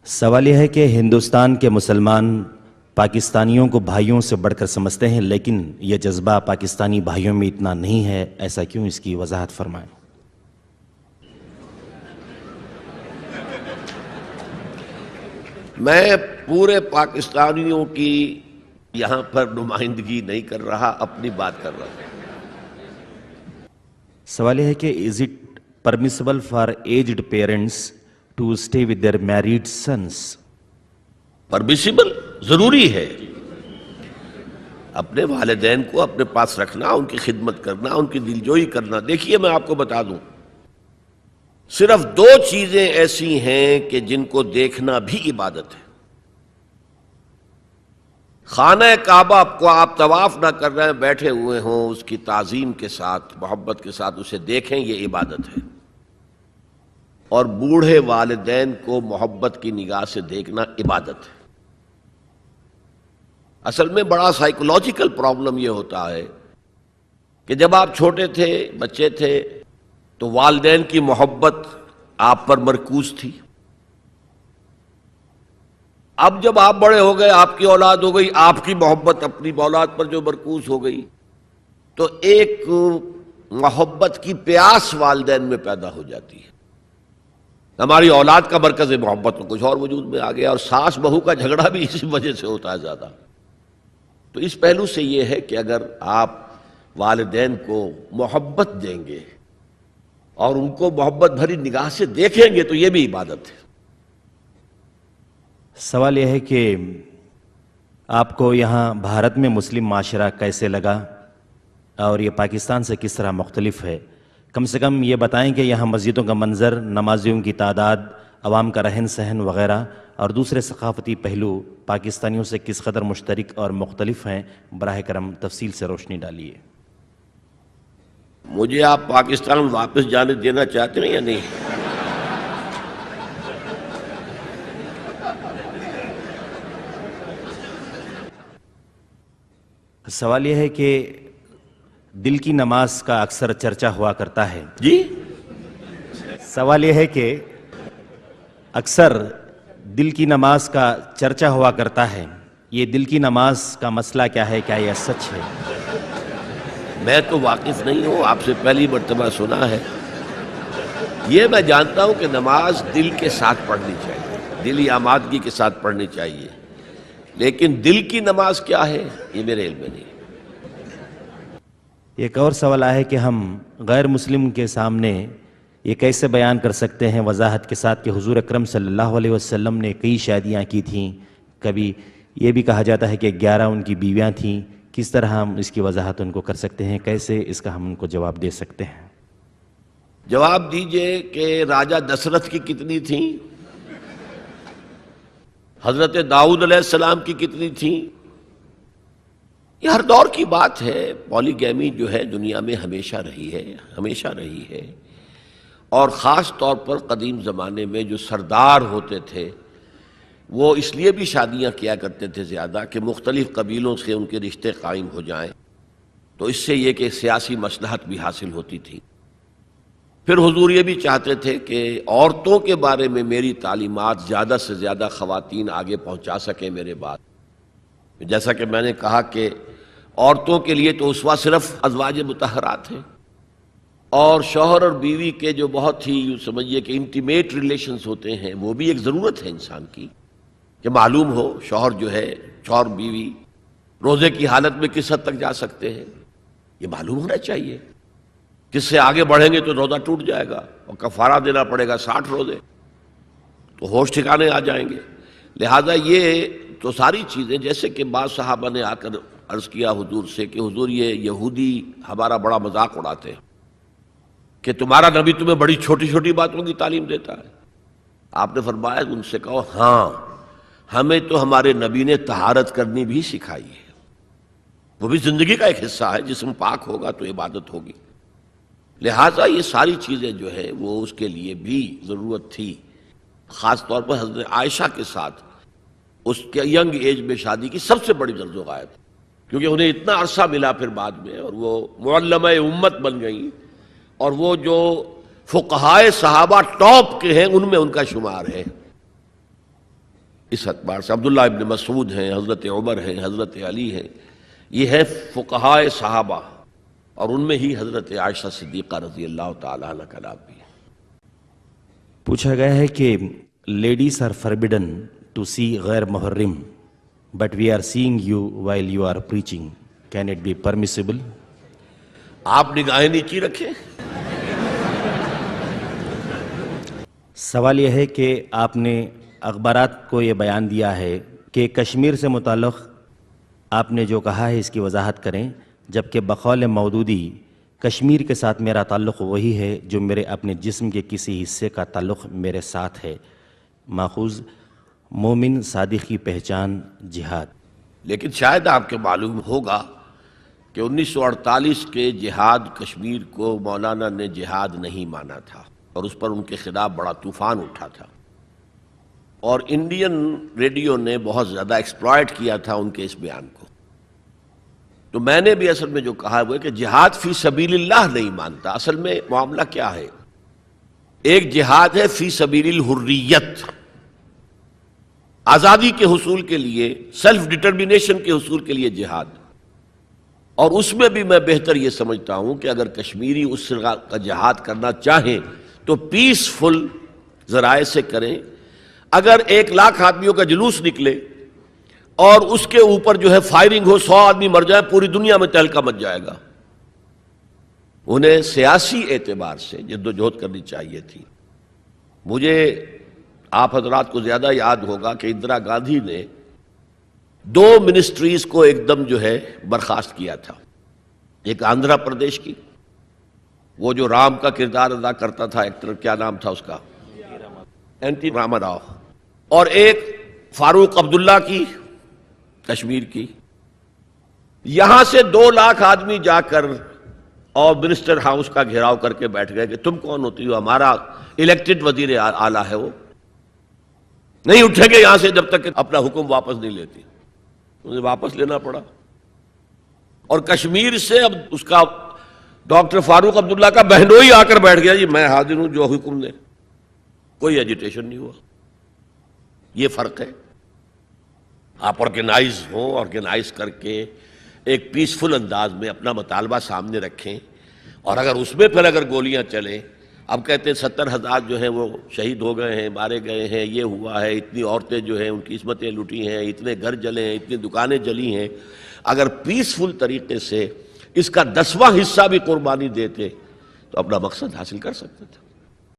سوال یہ ہے کہ ہندوستان کے مسلمان پاکستانیوں کو بھائیوں سے بڑھ کر سمجھتے ہیں، لیکن یہ جذبہ پاکستانی بھائیوں میں اتنا نہیں ہے، ایسا کیوں؟ اس کی وضاحت فرمائیں۔ میں پورے پاکستانیوں کی یہاں پر نمائندگی نہیں کر رہا، اپنی بات کر رہا ہوں۔ سوال یہ ہے کہ is it permissible for aged parents to stay with their married sons? Permissible ضروری ہے، اپنے والدین کو اپنے پاس رکھنا، ان کی خدمت کرنا، ان کی دلجوئی کرنا۔ دیکھیے میں آپ کو بتا دوں، صرف دو چیزیں ایسی ہیں کہ جن کو دیکھنا بھی عبادت ہے۔ خانہ کعبہ کو آپ طواف نہ کر رہے ہیں، بیٹھے ہوئے ہوں، اس کی تعظیم کے ساتھ، محبت کے ساتھ اسے دیکھیں، یہ عبادت ہے۔ اور بوڑھے والدین کو محبت کی نگاہ سے دیکھنا عبادت ہے۔ اصل میں بڑا سائیکولوجیکل پرابلم یہ ہوتا ہے کہ جب آپ چھوٹے تھے، بچے تھے، تو والدین کی محبت آپ پر مرکوز تھی۔ اب جب آپ بڑے ہو گئے، آپ کی اولاد ہو گئی، آپ کی محبت اپنی اولاد پر جو مرکوز ہو گئی، تو ایک محبت کی پیاس والدین میں پیدا ہو جاتی ہے۔ ہماری اولاد کا مرکز محبت میں کچھ اور وجود میں آ گیا، اور ساس بہو کا جھگڑا بھی اسی وجہ سے ہوتا ہے زیادہ۔ تو اس پہلو سے یہ ہے کہ اگر آپ والدین کو محبت دیں گے اور ان کو محبت بھری نگاہ سے دیکھیں گے تو یہ بھی عبادت ہے۔ سوال یہ ہے کہ آپ کو یہاں بھارت میں مسلم معاشرہ کیسے لگا اور یہ پاکستان سے کس طرح مختلف ہے؟ کم سے کم یہ بتائیں کہ یہاں مسجدوں کا منظر، نمازیوں کی تعداد، عوام کا رہن سہن وغیرہ اور دوسرے ثقافتی پہلو پاکستانیوں سے کس قدر مشترک اور مختلف ہیں؟ براہ کرم تفصیل سے روشنی ڈالیے۔ مجھے آپ پاکستان واپس جانے دینا چاہتے ہیں یا نہیں؟ سوال یہ ہے کہ دل کی نماز کا اکثر چرچا ہوا کرتا ہے۔ جی؟ سوال یہ ہے کہ اکثر دل کی نماز کا چرچا ہوا کرتا ہے، یہ دل کی نماز کا مسئلہ کیا ہے؟ کیا یہ سچ ہے؟ میں تو واقف نہیں ہوں، آپ سے پہلی مرتبہ سنا ہے۔ یہ میں جانتا ہوں کہ نماز دل کے ساتھ پڑھنی چاہیے، دلی آمادگی کے ساتھ پڑھنی چاہیے، لیکن دل کی نماز کیا ہے یہ میرے علم میں نہیں۔ ایک اور سوال ہے کہ ہم غیر مسلم کے سامنے یہ کیسے بیان کر سکتے ہیں وضاحت کے ساتھ کہ حضور اکرم صلی اللہ علیہ وسلم نے کئی شادیاں کی تھیں، کبھی یہ بھی کہا جاتا ہے کہ 11 ان کی بیویاں تھیں، کس طرح ہم اس کی وضاحت ان کو کر سکتے ہیں؟ کیسے اس کا ہم ان کو جواب دے سکتے ہیں؟ جواب دیجئے کہ راجہ دشرتھ کی کتنی تھیں، حضرت داؤد علیہ السلام کی کتنی تھیں؟ یہ ہر دور کی بات ہے۔ پولی گیمی جو ہے دنیا میں ہمیشہ رہی ہے، ہمیشہ رہی ہے، اور خاص طور پر قدیم زمانے میں جو سردار ہوتے تھے وہ اس لیے بھی شادیاں کیا کرتے تھے زیادہ کہ مختلف قبیلوں سے ان کے رشتے قائم ہو جائیں، تو اس سے یہ کہ سیاسی مصلحت بھی حاصل ہوتی تھی۔ پھر حضور یہ بھی چاہتے تھے کہ عورتوں کے بارے میں میری تعلیمات زیادہ سے زیادہ خواتین آگے پہنچا سکیں میرے بعد۔ جیسا کہ میں نے کہا کہ عورتوں کے لیے تو اسوہ صرف ازواج مطہرات ہیں، اور شوہر اور بیوی کے جو بہت ہی یوں سمجھیے کہ انٹیمیٹ ریلیشنز ہوتے ہیں، وہ بھی ایک ضرورت ہے انسان کی کہ معلوم ہو شوہر جو ہے، شوہر بیوی روزے کی حالت میں کس حد تک جا سکتے ہیں، یہ معلوم ہونا چاہیے۔ کس سے آگے بڑھیں گے تو روزہ ٹوٹ جائے گا اور کفارہ دینا پڑے گا 60 روزے، تو ہوش ٹھکانے آ جائیں گے۔ لہذا یہ تو ساری چیزیں، جیسے کہ بعض صحابہ نے آ کر عرض کیا حضور سے کہ حضور یہ یہودی ہمارا بڑا مذاق اڑاتے ہیں کہ تمہارا نبی تمہیں بڑی چھوٹی چھوٹی باتوں کی تعلیم دیتا ہے۔ آپ نے فرمایا ان سے کہو ہاں، ہمیں تو ہمارے نبی نے طہارت کرنی بھی سکھائی ہے، وہ بھی زندگی کا ایک حصہ ہے، جسم پاک ہوگا تو عبادت ہوگی۔ لہٰذا یہ ساری چیزیں جو ہے وہ اس کے لیے بھی ضرورت تھی۔ خاص طور پر حضرت عائشہ کے ساتھ اس کے ینگ ایج میں شادی کی سب سے بڑی زرز و غائب، کیونکہ انہیں اتنا عرصہ ملا پھر بعد میں، اور وہ معلمہ امت بن گئیں، اور وہ جو فقہائے صحابہ ٹاپ کے ہیں ان میں ان کا شمار ہے۔ اس اعتبار سے عبداللہ ابن مسعود ہیں، حضرت عمر ہیں، حضرت علی ہیں، یہ ہے فقہائے صحابہ، اور ان میں ہی حضرت عائشہ صدیقہ رضی اللہ تعالی عنہ کا نام بھی ہے۔ پوچھا گیا ہے کہ ladies are forbidden to see غیر محرم but we are seeing you while you are preaching, can it be permissible? آپ نگاہیں نیچی رکھیں۔ سوال یہ ہے کہ آپ نے اخبارات کو یہ بیان دیا ہے کہ کشمیر سے متعلق آپ نے جو کہا ہے اس کی وضاحت کریں، جبکہ بقول مودودی کشمیر کے ساتھ میرا تعلق وہی ہے جو میرے اپنے جسم کے کسی حصے کا تعلق میرے ساتھ ہے۔ ماخوذ مومن صادق کی پہچان جہاد۔ لیکن شاید آپ کے معلوم ہوگا کہ 1948 کے جہاد کشمیر کو مولانا نے جہاد نہیں مانا تھا، اور اس پر ان کے خلاف بڑا طوفان اٹھا تھا، اور انڈین ریڈیو نے بہت زیادہ ایکسپلائٹ کیا تھا ان کے اس بیان کو۔ تو میں نے بھی اصل میں جو کہا وہ ہے کہ جہاد فی سبیل اللہ نہیں مانتا۔ اصل میں معاملہ کیا ہے؟ ایک جہاد ہے فی سبیل الحریت، آزادی کے حصول کے لیے، سیلف ڈٹرمنیشن کے حصول کے لیے جہاد، اور اس میں بھی میں بہتر یہ سمجھتا ہوں کہ اگر کشمیری اس کا جہاد کرنا چاہیں تو پیسفل ذرائع سے کریں۔ اگر 1,00,000 آدمیوں کا جلوس نکلے اور اس کے اوپر جو ہے فائرنگ ہو، 100 آدمی مر جائے، پوری دنیا میں تہلکہ مچ جائے گا۔ انہیں سیاسی اعتبار سے جدوجہد کرنی چاہیے تھی۔ مجھے آپ حضرات کو زیادہ یاد ہوگا کہ اندرا گاندھی نے 2 منسٹریز کو ایک دم جو ہے برخاست کیا تھا۔ ایک آندھرا پردیش کی، وہ جو رام کا کردار ادا کرتا تھا ایکٹر، کیا نام تھا اس کا، این ٹی راما راؤ، اور ایک فاروق عبداللہ کی کشمیر کی۔ یہاں سے 2,00,000 آدمی جا کر اور منسٹر ہاؤس کا گھیراؤ کر کے بیٹھ گئے کہ تم کون ہوتی ہو؟ ہمارا الیکٹڈ وزیر اعلیٰ ہے، وہ نہیں اٹھیں گے یہاں سے جب تک کہ اپنا حکم واپس نہیں لیتی۔ انہیں واپس لینا پڑا، اور کشمیر سے اب اس کا ڈاکٹر فاروق عبداللہ کا بہنوئی آ کر بیٹھ گیا، جی میں حاضر ہوں جو حکم دے۔ کوئی ایجیٹیشن نہیں ہوا۔ یہ فرق ہے۔ آپ آرگنائز ہوں، آرگنائز کر کے ایک پیسفل انداز میں اپنا مطالبہ سامنے رکھیں، اور اگر اس میں پھر اگر گولیاں چلیں، اب کہتے ہیں 70,000 جو ہیں وہ شہید ہو گئے ہیں، مارے گئے ہیں، یہ ہوا ہے، اتنی عورتیں جو ہیں ان کی عصمتیں لوٹی ہیں، اتنے گھر جلے ہیں، اتنی دکانیں جلی ہیں۔ اگر پیسفل طریقے سے اس کا 10واں حصہ بھی قربانی دیتے تو اپنا مقصد حاصل کر سکتے تھے۔